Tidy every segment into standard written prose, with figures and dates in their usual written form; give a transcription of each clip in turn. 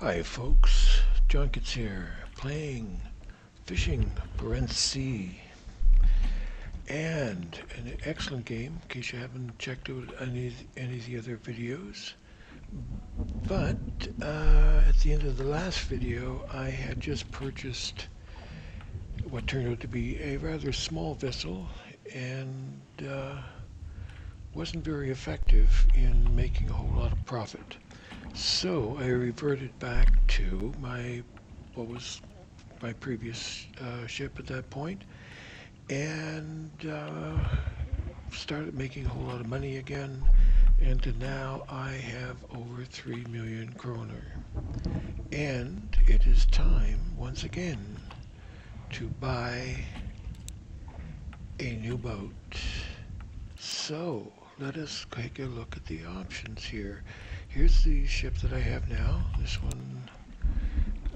Hi folks, Junkets here, playing Fishing Barents Sea, and an excellent game in case you haven't checked out any of the other videos. But at the end of the last video, I had just purchased what turned out to be a rather small vessel and wasn't very effective in making a whole lot of profit. So I reverted back to what was my previous ship at that point, and started making a whole lot of money again. And now I have over 3 million kroner. And it is time once again to buy a new boat. So let us take a look at the options here. Here's the ship that I have now. This one,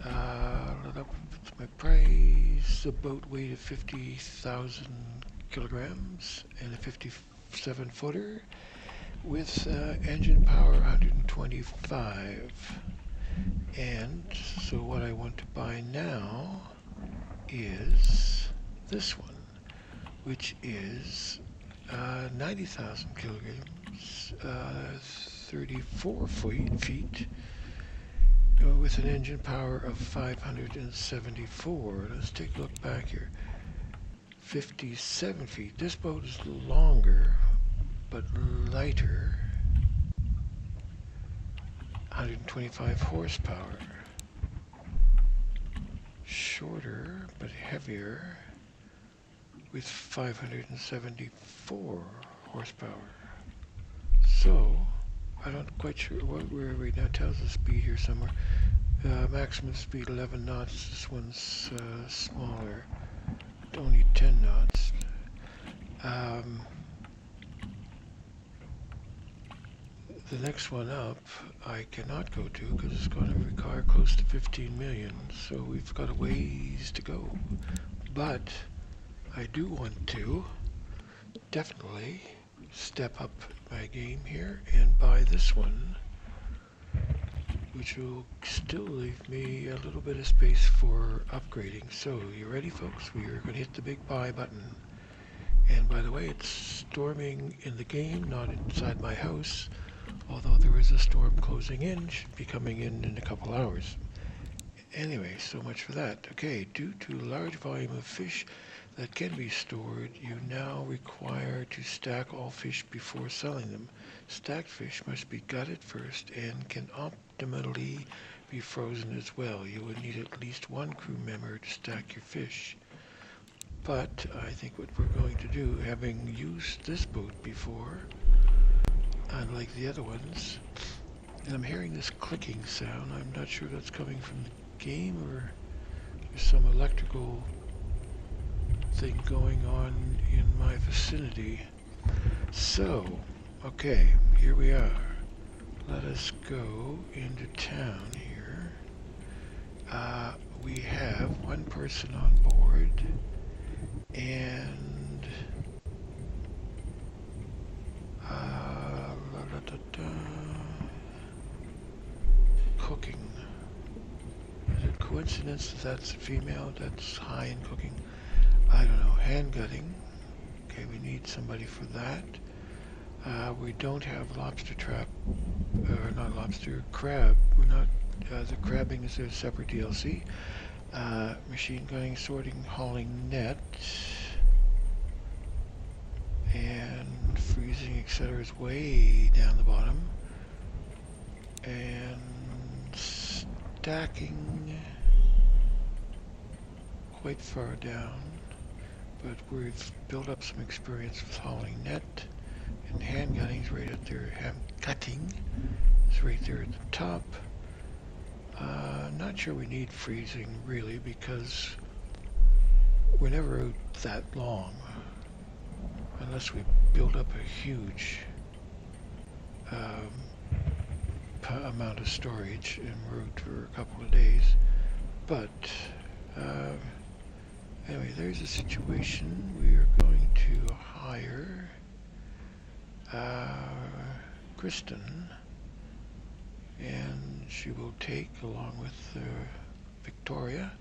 my price, the boat weight of 50,000 kilograms and a 57 footer with engine power 125. And so what I want to buy now is this one, which is 90,000 kilograms, 34 feet, with an engine power of 574. Let's take a look back here. 57 feet. This boat is longer, but lighter. 125 horsepower. Shorter, but heavier, with 574 horsepower. So, I'm not quite sure what we're right now. It tells the speed here somewhere. Maximum speed 11 knots. This one's smaller, only 10 knots. The next one up I cannot go to because it's going to require close to 15 million. So we've got a ways to go. But I do want to definitely step up my game here and buy this one, which will still leave me a little bit of space for upgrading. So you ready, folks? We are going to hit the big buy button. And by the way, it's storming in the game, not inside my house, although there is a storm closing in, should be coming in a couple hours. Anyway, so much for that. Okay, due to large volume of fish that can be stored, you now require to stack all fish before selling them. Stacked fish must be gutted first and can optimally be frozen as well. You would need at least one crew member to stack your fish. But I think what we're going to do, having used this boat before, unlike the other ones, and I'm hearing this clicking sound. I'm not sure if that's coming from the game or there's some electrical thing going on in my vicinity. So, okay, here we are. Let us go into town here. We have one person on board and cooking. Is it coincidence that that's a female that's high in cooking? I don't know. Hand gutting. Okay, we need somebody for that. We don't have lobster trap, or not lobster, crab. We're not, the crabbing is a separate DLC. Machine gunning, sorting, hauling net, and freezing, etc. is way down the bottom. And stacking quite far down, but we've built up some experience with hauling net, and hand gunning is right at there. Hand cutting is right there at the top. Not sure we need freezing really because we're never out that long unless we build up a huge amount of storage and we're out for a couple of days. But anyway, there's a situation. We are going to hire Kristen, and she will take, along with Victoria.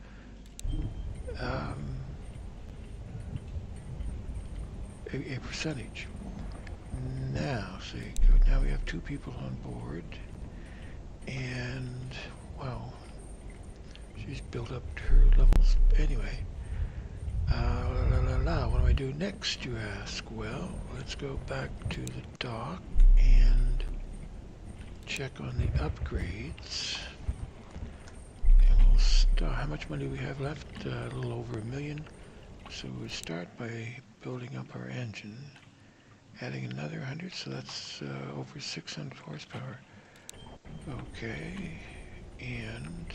A percentage. Now, now we have 2 people on board, and wow, she's built up her levels. Anyway, what do I do next, you ask? Well, let's go back to the dock and check on the upgrades. And we'll start. How much money we have left? A little over $1 million. So we'll start by building up our engine, adding another 100, so that's over 600 horsepower. Okay, and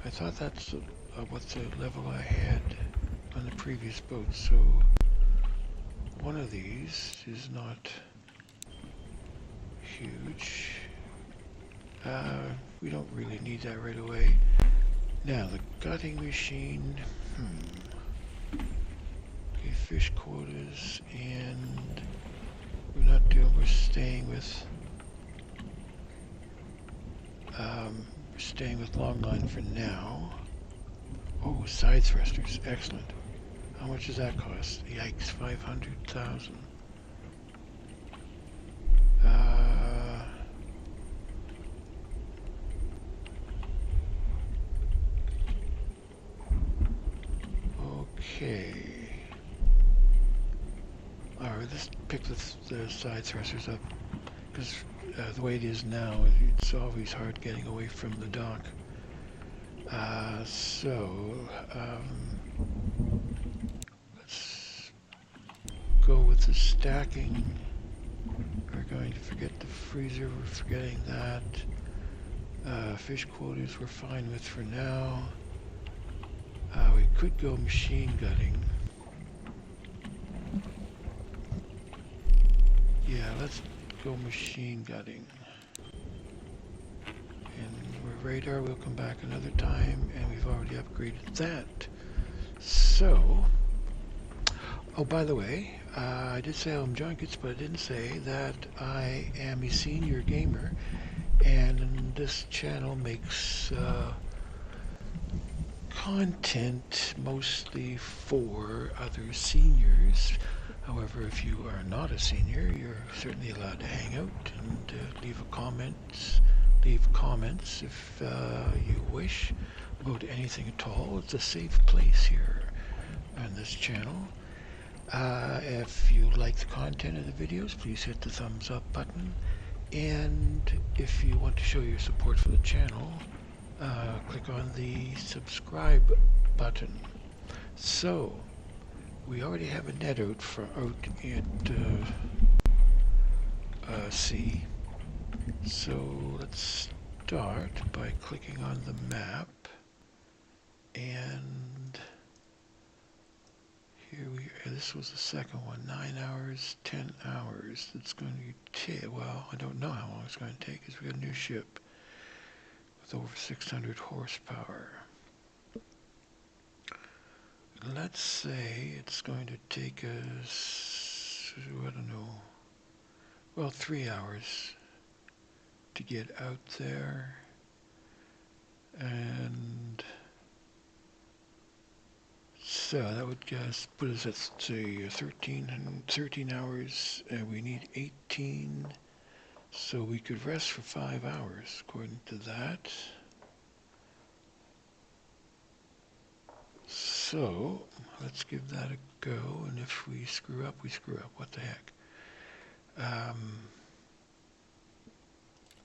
I thought that's what the level I had on the previous boat, so one of these is not huge. We don't really need that right away. Now, the gutting machine, okay, fish quotas, and we're staying with longline for now. Oh, side thrusters, excellent. How much does that cost? Yikes, 500,000. Okay. Alright, let's pick the side thrusters up, because the way it is now, it's always hard getting away from the dock. Let's go with the stacking. We're going to forget the freezer, we're forgetting that. Fish quotas we're fine with for now. We could go machine gutting. Yeah, let's go machine gutting. And radar will come back another time, and we've already upgraded that. So, oh, by the way, I did say I'm Junkets, but I didn't say that I am a senior gamer, and this channel makes content mostly for other seniors. However, if you are not a senior, you're certainly allowed to hang out and leave comments if you wish about anything at all. It's a safe place here on this channel. If you like the content of the videos, please hit the thumbs up button, and if you want to show your support for the channel, click on the subscribe button. So, we already have a net out at sea. So let's start by clicking on the map, and here we are. This was the second one. 9 hours, 10 hours. It's going to take, well, I don't know how long it's going to take, because we got a new ship with over 600 horsepower. Let's say it's going to take us, I don't know, well, 3 hours to get out there, and so that would just put us at, say, 13 hours, and we need 18, so we could rest for 5 hours according to that. So let's give that a go, and if we screw up, we screw up. What the heck?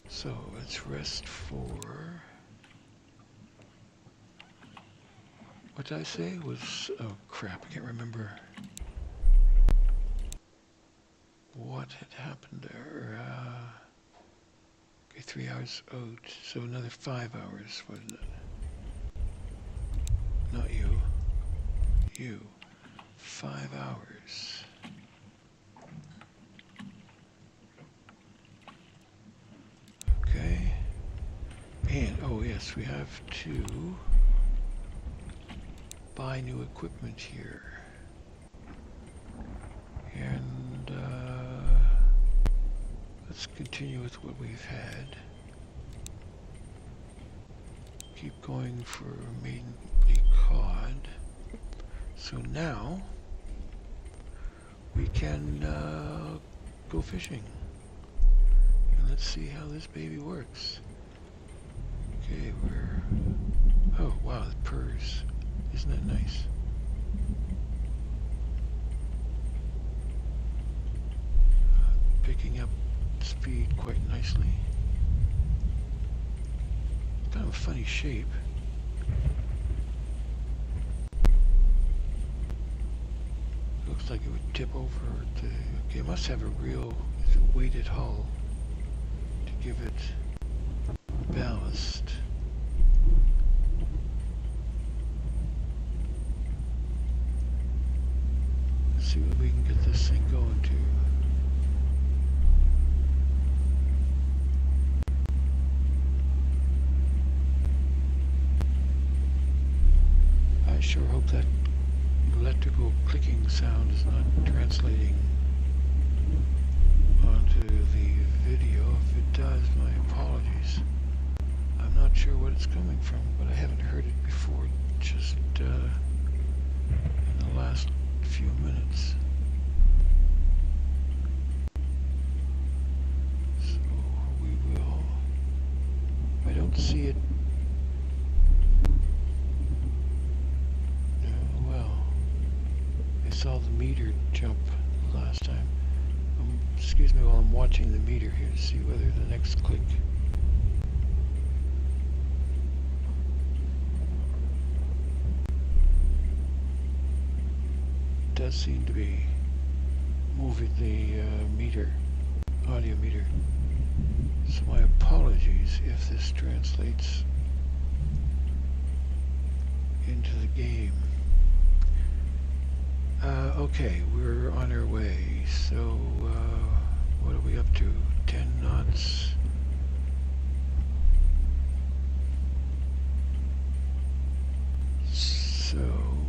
So let's rest for, what did I say? Was, oh crap, I can't remember what had happened there. Okay, 3 hours out, so another 5 hours, wasn't it? Not you. You. 5 hours. Okay. And, oh yes, we have to buy new equipment here. And, Let's continue with what we've had. Keep going for mainly cod. So now we can go fishing. And let's see how this baby works. Okay, oh wow, it purrs. Isn't that nice? Picking up speed quite nicely. Kind of a funny shape. Looks like it would tip over to... Okay, it must have a real weighted hull to give it ballast. Let's see what we can get this thing going to. I sure hope that electrical clicking sound is not translating onto the video. If it does, my apologies. I'm not sure what it's coming from, but I haven't heard it before, just in the last few minutes. So we will... I don't see it. I saw the meter jump last time. Excuse me while I'm watching the meter here to see whether the next click does seem to be moving the audio meter. So my apologies if this translates into the game. Okay, we're on our way. So, what are we up to? 10 knots. So,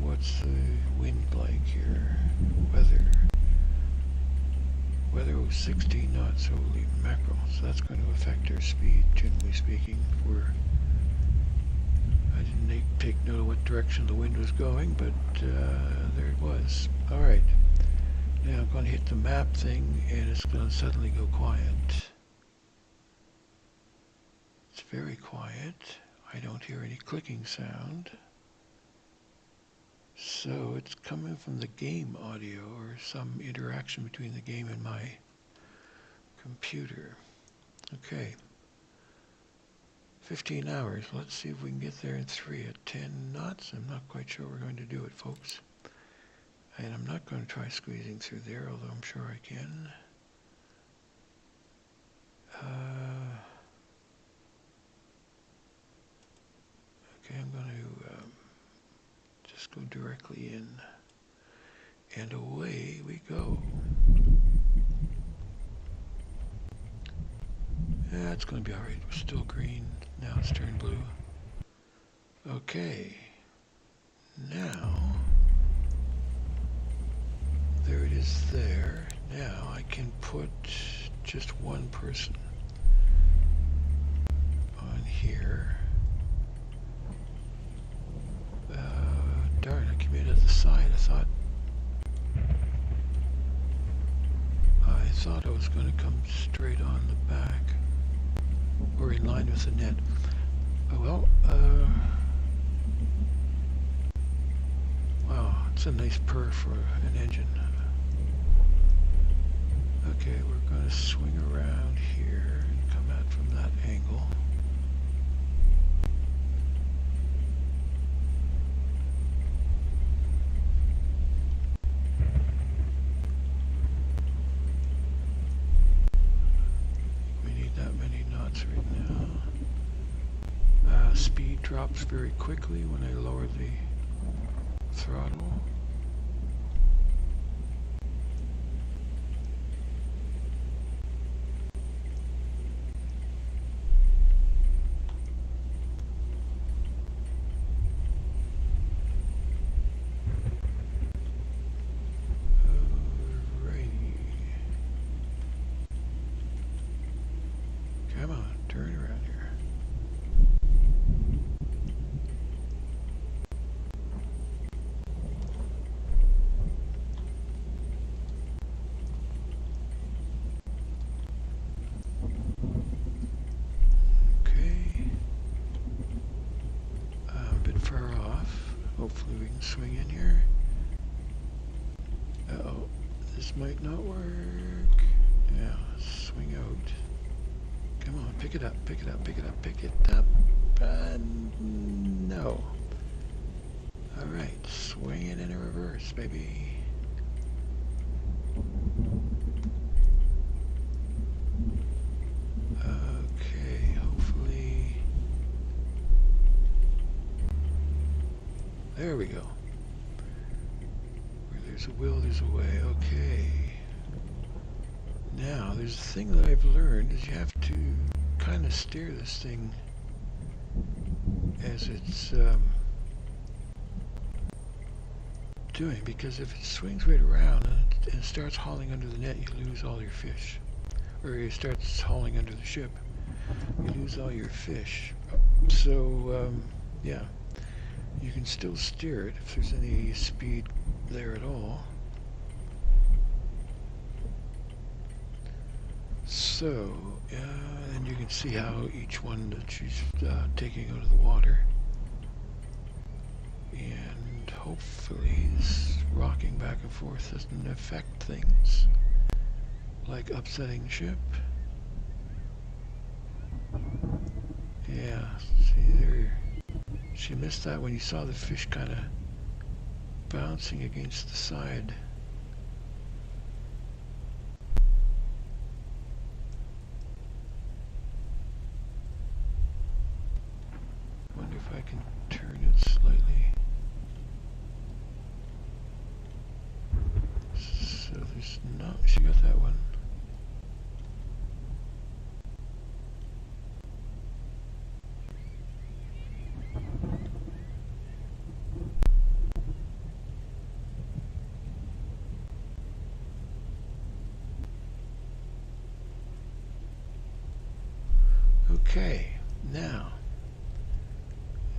what's the wind like here? Weather was 16 knots, holy mackerel. So that's going to affect our speed, generally speaking. I didn't take note of what direction the wind was going, but there it was. Alright, now I'm going to hit the map thing and it's going to suddenly go quiet. It's very quiet. I don't hear any clicking sound. So it's coming from the game audio or some interaction between the game and my computer. Okay. 15 hours. Let's see if we can get there in 3 at 10 knots. I'm not quite sure we're going to do it, folks. And I'm not going to try squeezing through there, although I'm sure I can. Okay, I'm going to just go directly in. And away we go. Yeah, it's going to be alright. We're still green. Now it's turned blue. Okay. Now, there it is there. Now I can put just one person on here. Darn, I came in at the side. I thought I was going to come straight on the back. Or in line with the net. Well, wow, it's a nice purr for an engine. Okay, we're going to swing around here and come out from that angle. Speed drops very quickly when I lower the throttle. Alrighty. turn around here. Okay. A bit far off. Hopefully we can swing in here. Uh-oh. This might not work. Yeah, swing out. Come on, pick it up, pick it up, pick it up, pick it up. No. Alright, swing it in a reverse, baby. Okay, hopefully. There we go. Where there's a will, there's a way. Okay. Now, there's a thing that I've learned is you have to kind of steer this thing as it's doing, because if it swings right around and it starts hauling under the net, you lose all your fish. Or it starts hauling under the ship, you lose all your fish. So, yeah, you can still steer it if there's any speed there at all. So, and you can see how each one that she's taking out of the water. And hopefully this rocking back and forth doesn't affect things, like upsetting the ship. Yeah, see there, she missed that when you saw the fish kind of bouncing against the side. Wonder if I can turn it slightly. So there's not, she got that one. Okay, now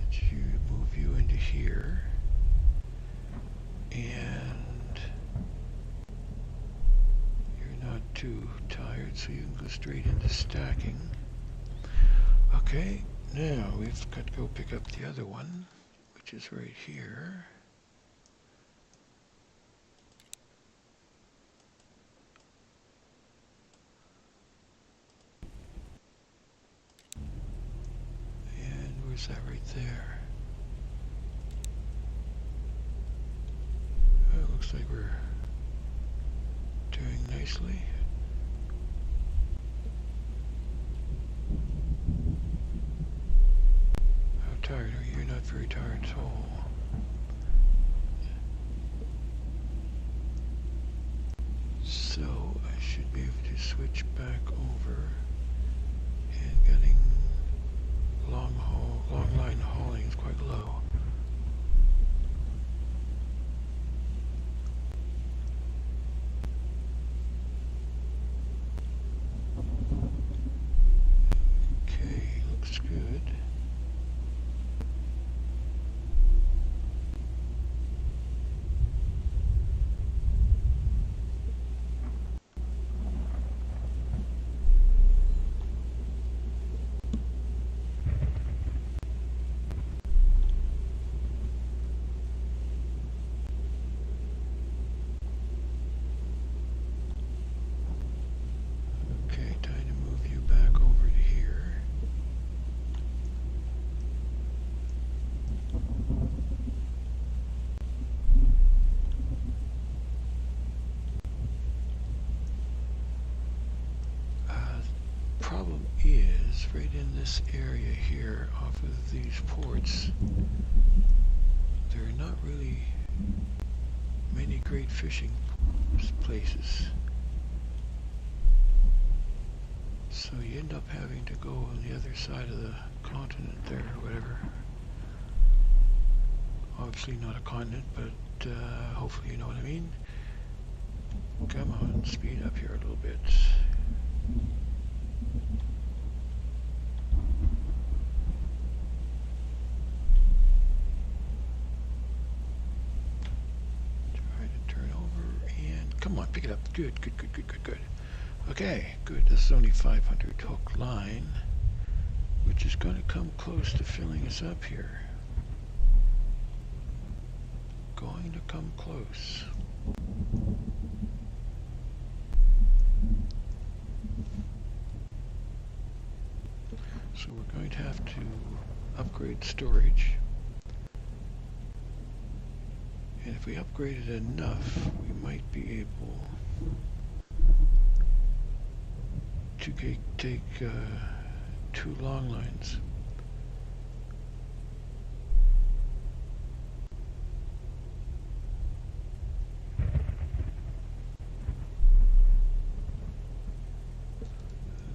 let's move you into here, and you're not too tired, so you can go straight into stacking. Okay, now we've got to go pick up the other one, which is right here. Where's that right there? Oh, it looks like we're doing nicely. How tired are you? You're not very tired at all. So I should be able to switch back over and getting long line hauling is quite low. Okay, looks good. Problem is, right in this area here, off of these ports, there are not really many great fishing places. So you end up having to go on the other side of the continent there, or whatever. Obviously not a continent, but hopefully you know what I mean. Come on, speed up here a little bit. Pick it up. Good, good, good, good, good, good. Okay, good. This is only 500 hook line, which is going to come close to filling us up here. Going to come close. So we're going to have to upgrade storage. And if we upgrade it enough, we might be able to take 2 long lines.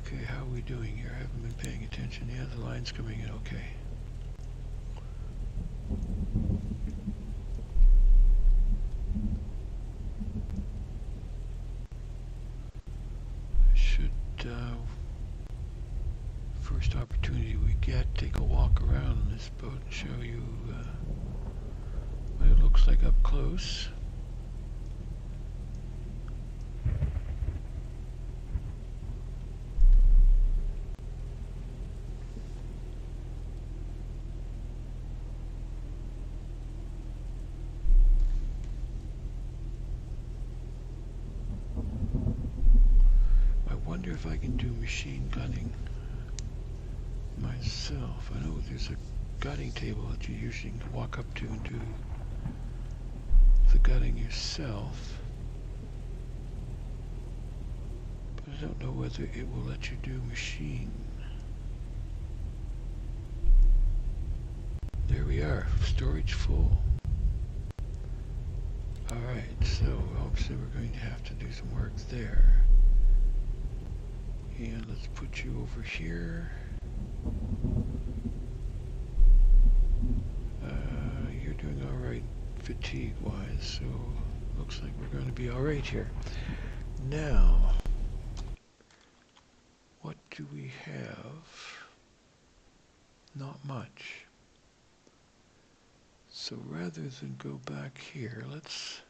Okay, how are we doing here? I haven't been paying attention. Yeah, the line's coming in okay. First opportunity we get, take a walk around on this boat and show you what it looks like up close. I wonder if I can do machine gutting myself. I know there's a gutting table that you usually can walk up to and do the gutting yourself. But I don't know whether it will let you do machine. There we are, storage full. Alright, so obviously we're going to have to do some work there. And let's put you over here. You're doing alright fatigue-wise, so looks like we're going to be alright here. Now, what do we have? Not much. So rather than go back here, let's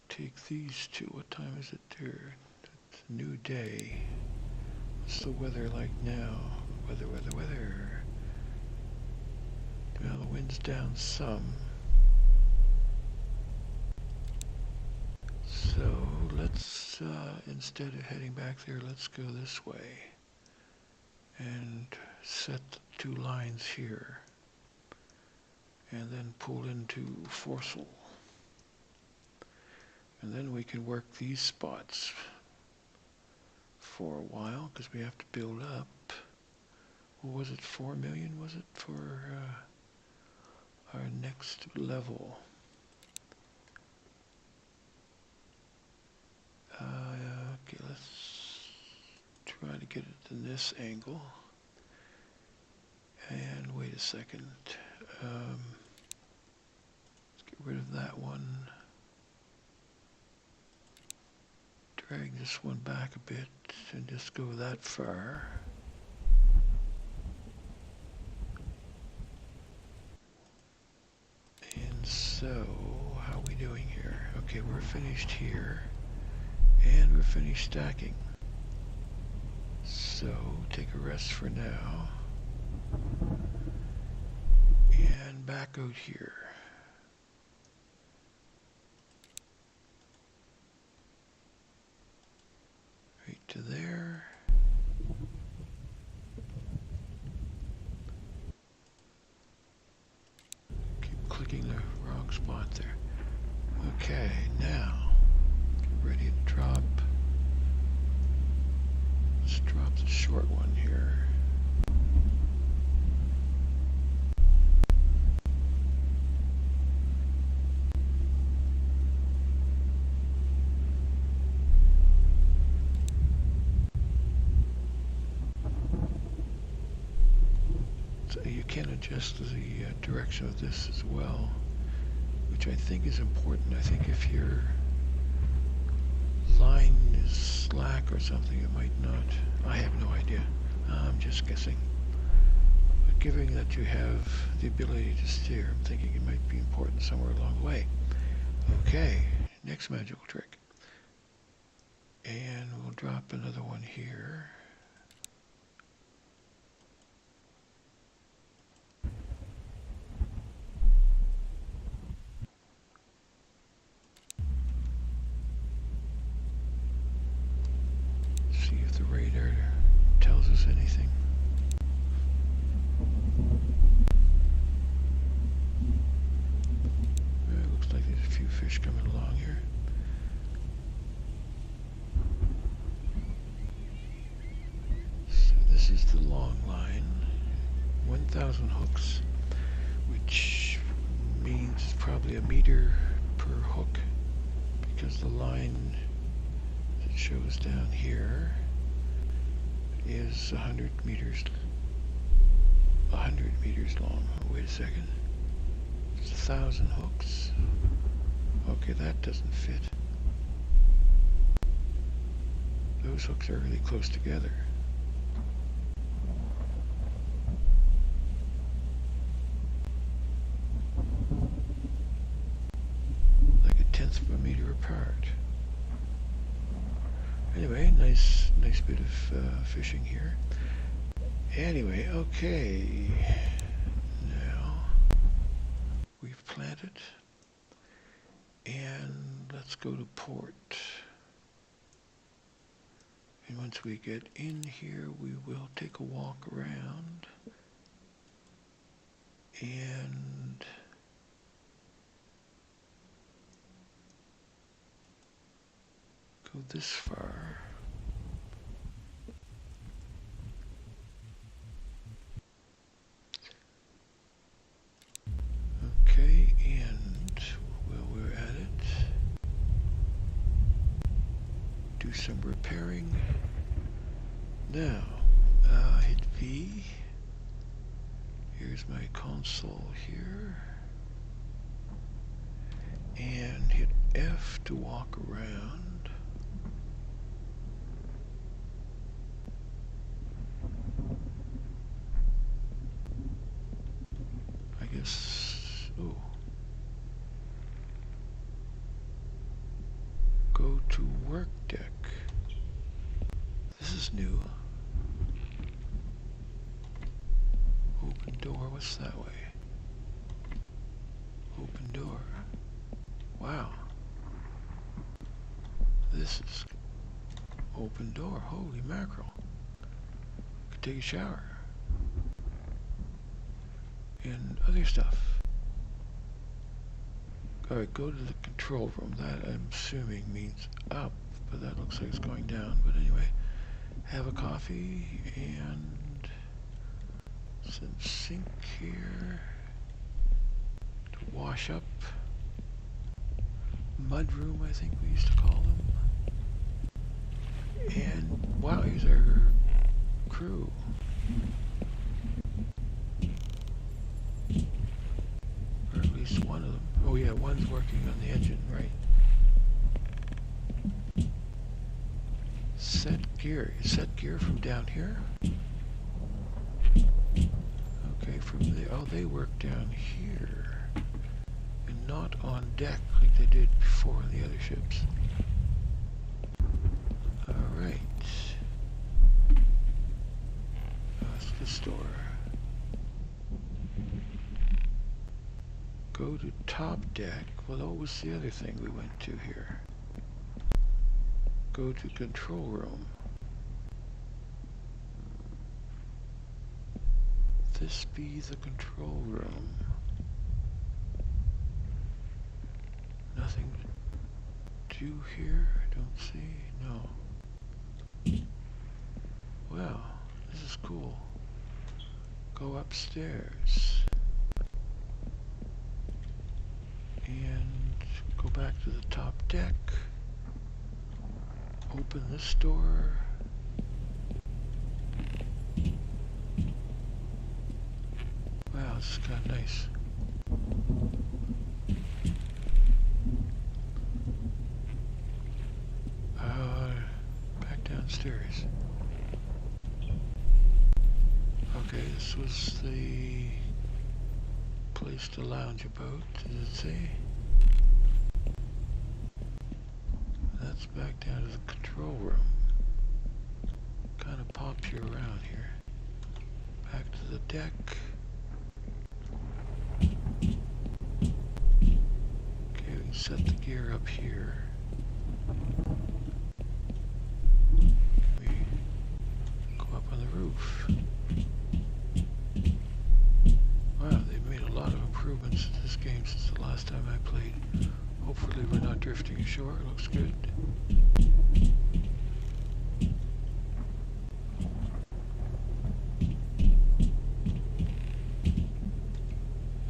take these two. What time is it there? It's a new day. What's the weather like now? Weather. Well, the wind's down some. So let's, instead of heading back there, let's go this way and set 2 lines here and then pull into foresail. And then we can work these spots for a while because we have to build up. What was it, 4 million was it for our next level? Okay, let's try to get it in this angle. And wait a second. Let's get rid of that one. Drag this one back a bit and just go that far. And so, how are we doing here? Okay, we're finished here. And we're finished stacking. So, take a rest for now. And back out here. Right to there. Keep clicking the wrong spot there. Okay, now get ready to drop. Let's drop the short one here. You can adjust the direction of this as well, which I think is important. I think if your line is slack or something, it might not. I have no idea. I'm just guessing. But given that you have the ability to steer, I'm thinking it might be important somewhere along the way. Okay, next magical trick. And we'll drop another one here. See if the radar tells us anything. It looks like there's a few fish coming along here. So this is the long line, 1,000 hooks, which means it's probably a meter per hook, because the line that shows down here is 100 meters long. Oh, wait a second. It's 1,000 hooks. Okay, that doesn't fit. Those hooks are really close together. Like 1/10 of a meter apart. Anyway, nice bit of fishing here. Anyway, okay. Now we've planted, and let's go to port. And once we get in here, we will take a walk around and go this far. Okay, and while we're at it, do some repairing. Now, hit V. Here's my console here. And hit F to walk around. I guess, oh. Go to work deck. This is new. Open door, what's that way? Open door. Wow. This is open door, holy mackerel. Could take a shower. And other stuff. Alright, go to the control room. That I'm assuming means up, but that looks like it's going down. But anyway, have a coffee and some sink here to wash up. Mud room, I think we used to call them. And wow, here's our crew. Or at least one of them. Oh yeah, one's working on the engine, right. Set gear. Set gear from down here? Okay, from there. Oh, they work down here. And not on deck like they did before on the other ships. Alright. That's the store. Go to top deck. Well, what was the other thing we went to here? Go to control room. This be the control room. Nothing to do here, I don't see, no. Well, this is cool. Go upstairs. And go back to the top deck. Open this door. Wow, this is kind of nice. Back downstairs. Okay, this this was the place to lounge a boat, does it say? That's back down to the control room. Kind of pops you around here. Back to the deck. Okay, we can set the gear up here. We go up on the roof. Wow, they've made a lot of improvements to this game since the last time I played. Hopefully we're not drifting ashore. It looks good.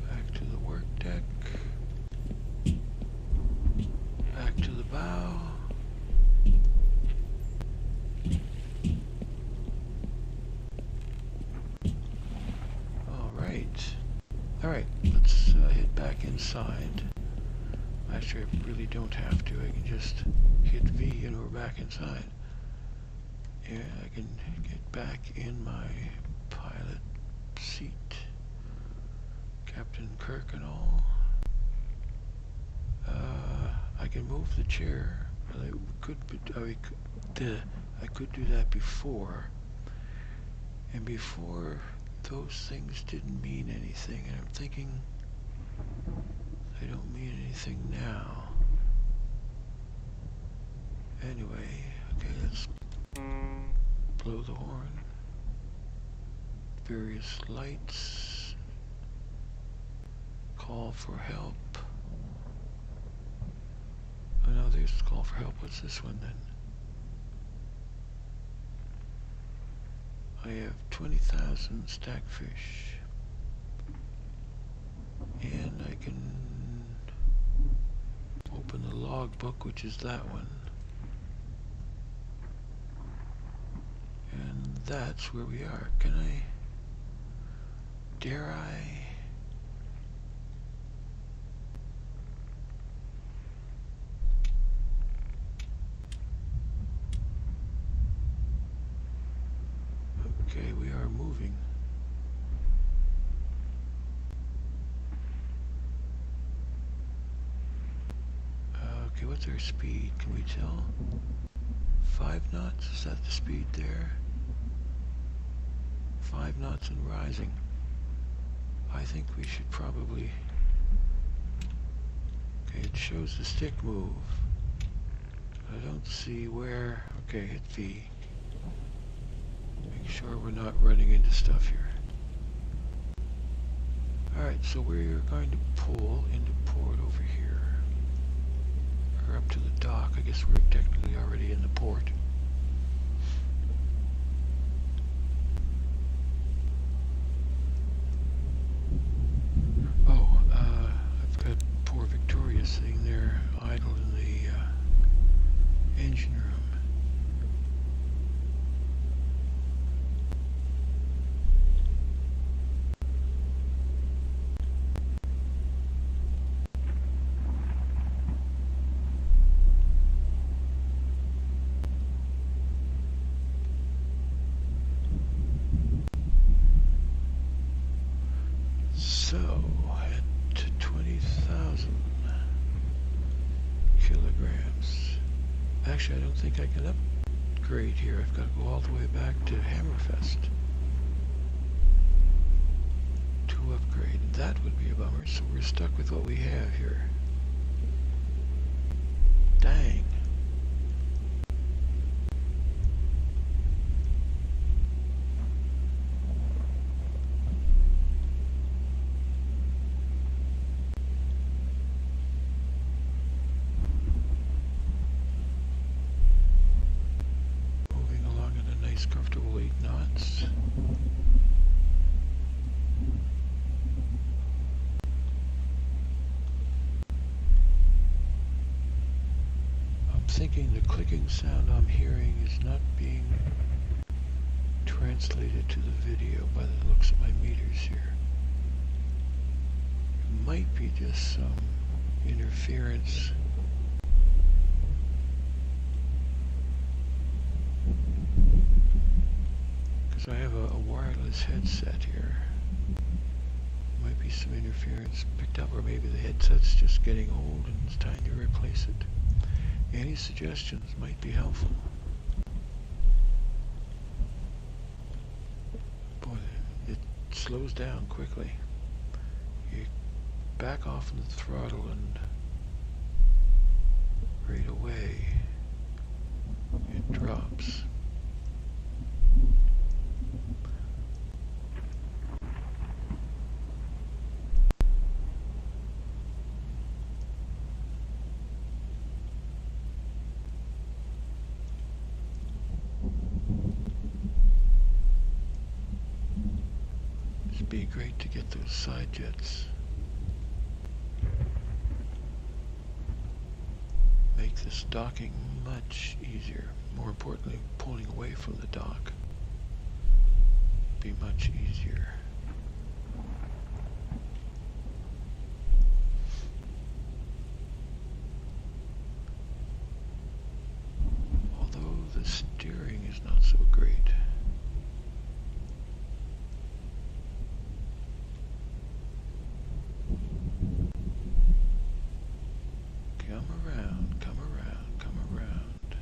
Back to the work deck. Back to the bow. Alright, let's head back inside. Actually, I really don't have to. I can just hit V and we're back inside. And I can get back in my pilot seat. Captain Kirk and all. I can move the chair. I could do that before. And before, those things didn't mean anything. And I'm thinking they don't mean anything now. Anyway, okay, let's blow the horn. Various lights. Call for help. Oh no, there's the call for help. What's this one then? I have 20,000 stackfish. And I can open the logbook, which is that one. And that's where we are. Can I? Dare I? Okay, we are moving. Okay, what's our speed? Can we tell? 5 knots? Is that the speed there? 5 knots and rising. I think we should probably... Okay, it shows the stick move. I don't see where... Okay, hit V. Make sure we're not running into stuff here. Alright, so we're going to pull into port over here. Or up to the dock. I guess we're technically already in the port. Oh, I've got poor Victoria sitting there idle in the engine room. So, at 20,000 kilograms. Actually, I don't think I can upgrade here. I've got to go all the way back to Hammerfest to upgrade. That would be a bummer, so we're stuck with what we have here. Dang. Comfortable 8 knots. I'm thinking the clicking sound I'm hearing is not being translated to the video by the looks of my meters here. It might be just some interference. I have a wireless this headset here. Might be some interference picked up, or maybe the headset's just getting old and it's time to replace it. Any suggestions might be helpful. Boy, it slows down quickly. You back off on the throttle and right away it drops. It'd be great to get those side jets. Make this docking much easier. More importantly, pulling away from the dock be much easier. Although the steering is not so great. Come around, come around, come around.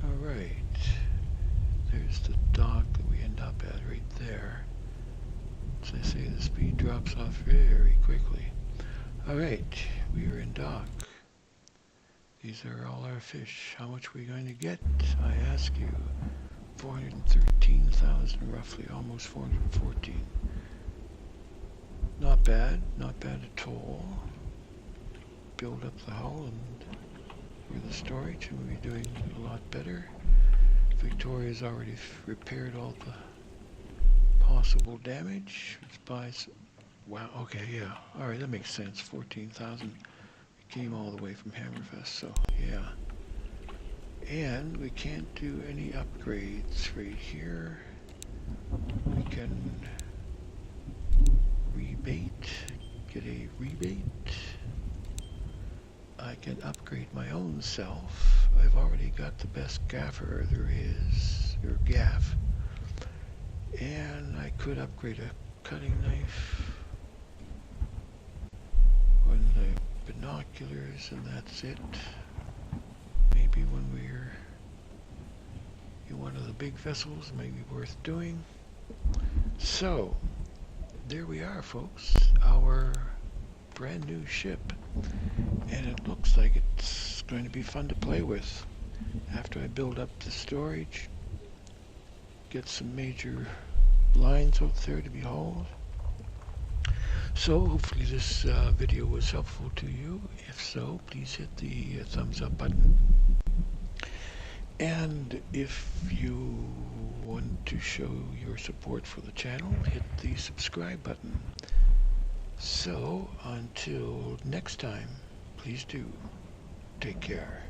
All right, there's the dock that we end up at right there. As I say, the speed drops off very quickly. Alright, we are in dock. These are all our fish. How much are we going to get? I ask you. 413,000 roughly, almost 414. Not bad at all. Build up the hull and for the storage, and we'll be doing a lot better. Victoria's already repaired all the possible damage. Let's buy some. Wow, okay, yeah. Alright, that makes sense. 14,000. We came all the way from Hammerfest, so yeah. And we can't do any upgrades right here. We can rebate, get a rebate. I can upgrade my own self. I've already got the best gaffer there is, or gaff. And I could upgrade a cutting knife on the binoculars, and that's it. Maybe when we're in one of the big vessels, maybe worth doing. So, there we are, folks. Our brand new ship. And it looks like it's going to be fun to play with. After I build up the storage, get some major lines out there to be hauled. So hopefully this video was helpful to you. If so, please hit the thumbs up button. And if you want to show your support for the channel, hit the subscribe button. So until next time, please do take care.